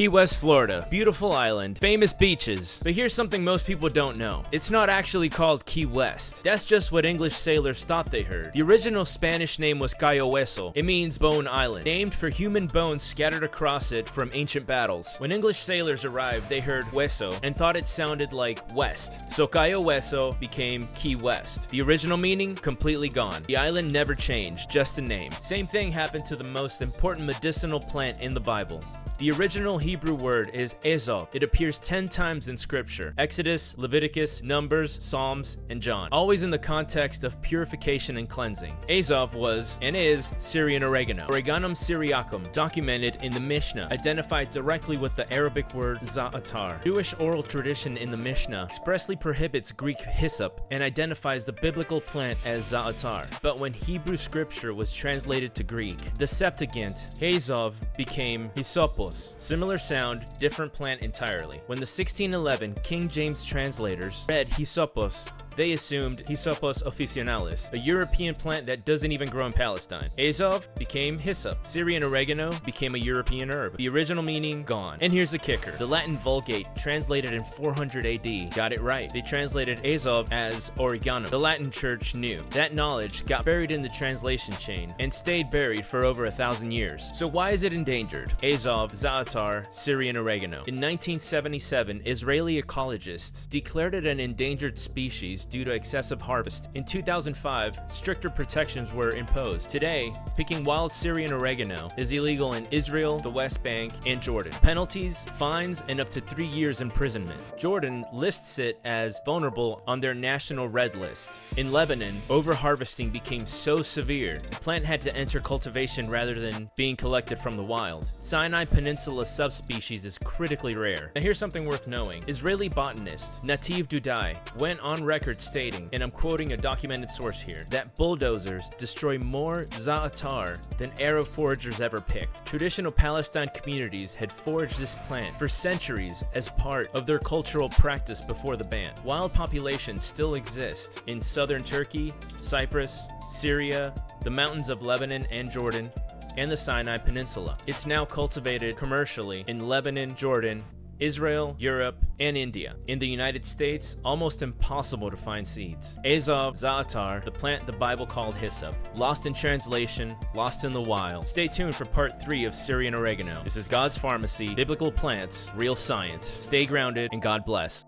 Key West, Florida. Beautiful island, famous beaches. But here's something most people don't know. It's not actually called Key West. That's just what English sailors thought they heard. The original Spanish name was Cayo Hueso. It means bone island, named for human bones scattered across it from ancient battles. When English sailors arrived, they heard hueso and thought it sounded like west. So Cayo Hueso became Key West. The original meaning, completely gone. The island never changed, just a name. Same thing happened to the most important medicinal plant in the Bible. The original Hebrew word is Ezov. It appears 10 times in scripture: Exodus, Leviticus, Numbers, Psalms, and John, always in the context of purification and cleansing. Ezov was, and is, Syrian oregano. Oreganum syriacum, documented in the Mishnah, identified directly with the Arabic word za'atar. Jewish oral tradition in the Mishnah expressly prohibits Greek hyssop and identifies the biblical plant as za'atar. But when Hebrew scripture was translated to Greek, the Septuagint, Ezov became hyssopos. Similar sound, different plant entirely. When the 1611 King James translators read hyssopos, they assumed Hyssopos officinalis, a European plant that doesn't even grow in Palestine. Ezov became hyssop. Syrian oregano became a European herb. The original meaning, gone. And here's the kicker. The Latin Vulgate, translated in 400 AD, got it right. They translated Ezov as oregano. The Latin Church knew. That knowledge got buried in the translation chain and stayed buried for over 1,000 years. So why is it endangered? Ezov, za'atar, Syrian oregano. In 1977, Israeli ecologists declared it an endangered species due to excessive harvest. In 2005, stricter protections were imposed. Today, picking wild Syrian oregano is illegal in Israel, the West Bank, and Jordan. Penalties, fines, and up to 3 years imprisonment. Jordan lists it as vulnerable on their national red list. In Lebanon, overharvesting became so severe, the plant had to enter cultivation rather than being collected from the wild. Sinai Peninsula subspecies is critically rare. Now here's something worth knowing. Israeli botanist Nativ Dudai went on record stating, and I'm quoting a documented source here, that bulldozers destroy more za'atar than Arab foragers ever picked. Traditional Palestine communities had foraged this plant for centuries as part of their cultural practice before the ban. Wild populations still exist in southern Turkey, Cyprus, Syria, the mountains of Lebanon and Jordan, and the Sinai Peninsula. It's now cultivated commercially in Lebanon, Jordan, Israel, Europe, and India. In the United States, almost impossible to find seeds. Ezov, za'atar, the plant the Bible called hyssop. Lost in translation, lost in the wild. Stay tuned for part 3 of Syrian oregano. This is God's Pharmacy, Biblical Plants, Real Science. Stay grounded, and God bless.